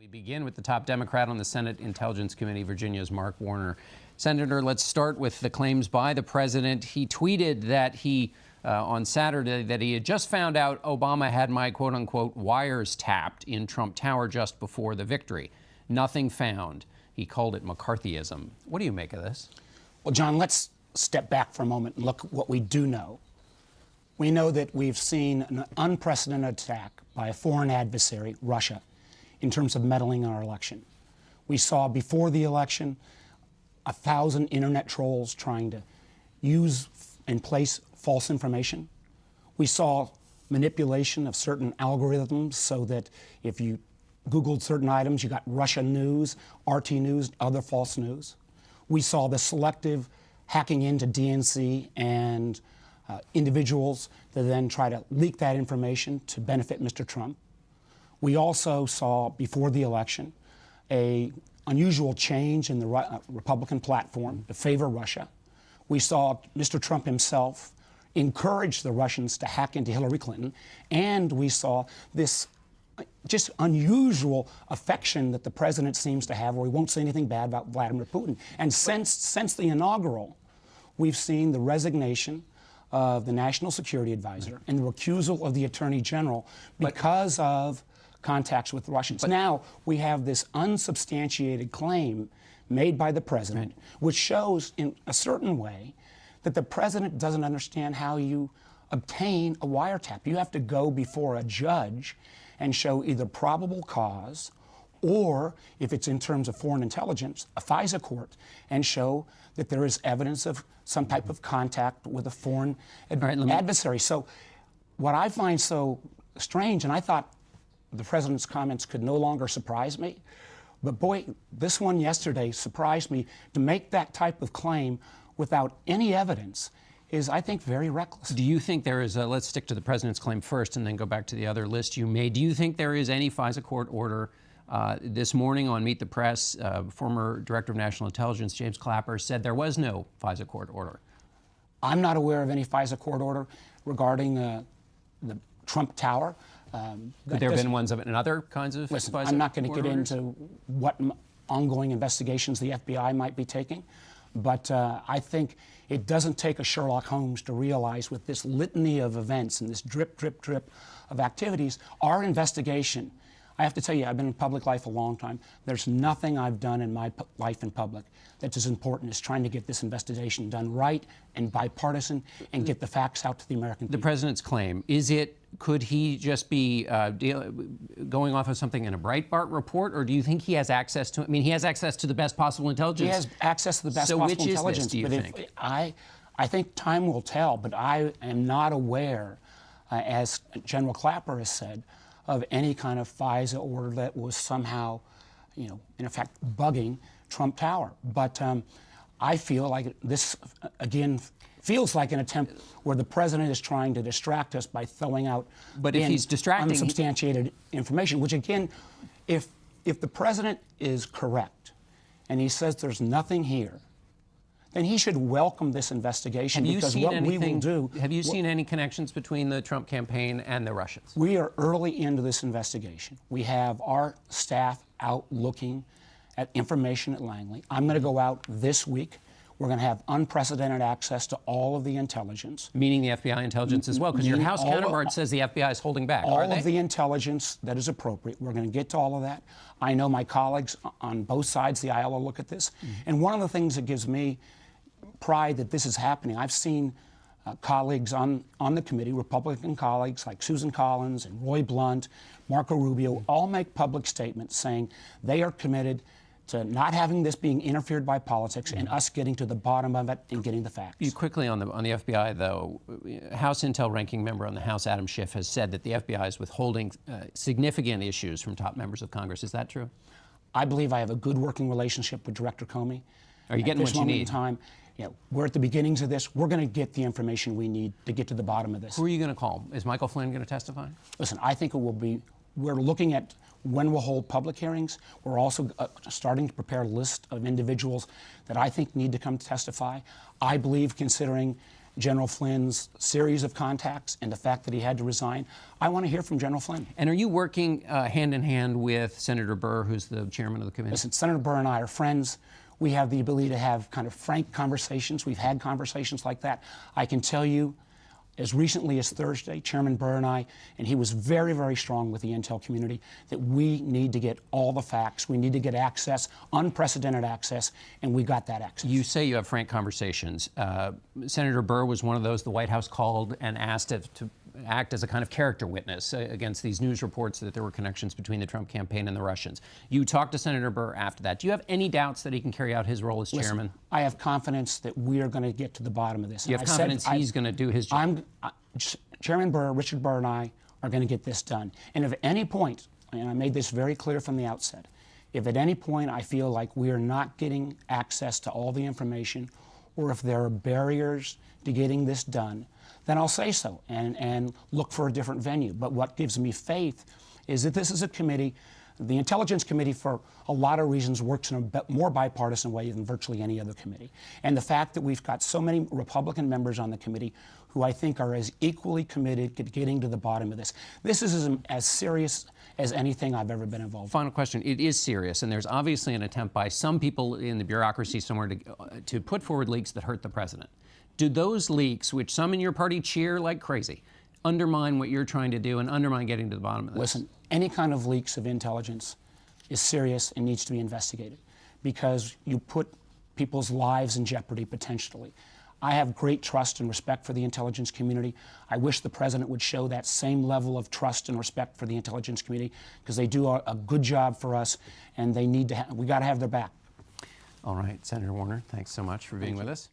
We begin with the top Democrat on the Senate Intelligence Committee, Virginia's Mark Warner. Senator, let's start with the claims by the president. He tweeted that on Saturday, that he had just found out Obama had my quote-unquote wires tapped in Trump Tower just before the victory. Nothing found. He called it McCarthyism. What do you make of this? Well, John, let's step back for a moment and look at what we do know. We know that we've seen an unprecedented attack by a foreign adversary, Russia, in terms of meddling in our election. We saw before the election 1,000 internet trolls trying to use and place false information. We saw manipulation of certain algorithms so that if you Googled certain items, you got Russian news, RT News, other false news. We saw the selective hacking into DNC and individuals that then try to leak that information to benefit Mr. Trump. We also saw before the election an unusual change in the Republican platform to favor Russia. We saw Mr. Trump himself encourage the Russians to hack into Hillary Clinton, and we saw this just unusual affection that the president seems to have, where he won't say anything bad about Vladimir Putin. And since the inaugural, we've seen the resignation of the National Security Advisor and the recusal of the Attorney General because of contacts with the Russians. Now we have this unsubstantiated claim made by the president, which shows in a certain way that the president doesn't understand how you obtain a wiretap. You have to go before a judge and show either probable cause, or if it's in terms of foreign intelligence, a FISA court, and show that there is evidence of some type of contact with a foreign adversary. So what I find so strange, and I thought the president's comments could no longer surprise me, but boy, this one yesterday surprised me. To make that type of claim without any evidence is, I think, very reckless. Do you think there is let's stick to the president's claim first and then go back to the other list you made. Do you think there is any FISA court order? This morning on Meet the Press, former Director of National Intelligence James Clapper said there was no FISA court order. I'm not aware of any FISA court order regarding the Trump Tower. Could there have been ones in other kinds of Listen, FISA I'm not going to get orders? into what ongoing investigations the FBI might be taking, but I think it doesn't take a Sherlock Holmes to realize, with this litany of events and this drip, drip, drip of activities, our investigation. I have to tell you, I've been in public life a long time. There's nothing I've done in my life in public that's as important as trying to get this investigation done right and bipartisan and get the facts out to the American people. The president's claim, could he just be going off of something in a Breitbart report, or do you think he has access to, he has access to the best possible intelligence? He has access to the best possible intelligence. So which is this, do you think? I think time will tell, but I am not aware, as General Clapper has said, of any kind of FISA order that was somehow, in effect, bugging Trump Tower. But I feel like this, again, feels like an attempt where the president is trying to distract us by throwing out unsubstantiated information, which, again, if the president is correct and he says there's nothing here, then he should welcome this investigation, because what we will do... Have you seen any connections between the Trump campaign and the Russians? We are early into this investigation. We have our staff out looking at information at Langley. I'm going to go out this week. We're going to have unprecedented access to all of the intelligence. Meaning the FBI intelligence as well, because your House counterpart says the FBI is holding back, are they? All of the intelligence that is appropriate. We're going to get to all of that. I know my colleagues on both sides of the aisle will look at this. And one of the things that gives me pride that this is happening, I've seen colleagues on the committee, Republican colleagues like Susan Collins and Roy Blunt, Marco Rubio, all make public statements saying they are committed to not having this being interfered by politics and us getting to the bottom of it and getting the facts. You quickly on the FBI, though, House Intel ranking member on the House, Adam Schiff, has said that the FBI is withholding significant issues from top members of Congress. Is that true? I believe I have a good working relationship with Director Comey. Are you getting what you need? At this moment in time, we're at the beginnings of this. We're going to get the information we need to get to the bottom of this. Who are you going to call? Is Michael Flynn going to testify? Listen, I think it will be, we're looking at when we'll hold public hearings. We're also starting to prepare a list of individuals that I think need to come to testify. I believe, considering General Flynn's series of contacts and the fact that he had to resign. I want to hear from General Flynn. And are you working hand in hand with Senator Burr, who's the chairman of the committee? Listen, Senator Burr and I are friends. We have the ability to have kind of frank conversations. We've had conversations like that. I can tell you, as recently as Thursday, Chairman Burr and I, and he was very, very strong with the intel community, that we need to get all the facts. We need to get access, unprecedented access, and we got that access. You say you have frank conversations. Senator Burr was one of those the White House called and asked to act as a kind of character witness against these news reports that there were connections between the Trump campaign and the Russians. You talked to Senator Burr after that. Do you have any doubts that he can carry out his role as chairman? Listen, I have confidence that we are going to get to the bottom of this. You have confidence he's going to do his job? Chairman Burr, Richard Burr, and I are going to get this done. And if at any point, and I made this very clear from the outset, if at any point I feel like we are not getting access to all the information, or if there are barriers to getting this done, then I'll say so and look for a different venue. But what gives me faith is that this is a committee. The Intelligence Committee, for a lot of reasons, works in a more bipartisan way than virtually any other committee. And the fact that we've got so many Republican members on the committee who I think are as equally committed to getting to the bottom of this. This is as serious as anything I've ever been involved in. Final question. It is serious, and there's obviously an attempt by some people in the bureaucracy somewhere to put forward leaks that hurt the president. Do those leaks, which some in your party cheer like crazy, undermine what you're trying to do and undermine getting to the bottom of this? Listen, any kind of leaks of intelligence is serious and needs to be investigated because you put people's lives in jeopardy potentially. I have great trust and respect for the intelligence community. I wish the president would show that same level of trust and respect for the intelligence community because they do a good job for us and they need to we got to have their back. All right, Senator Warner, thanks so much for being with us.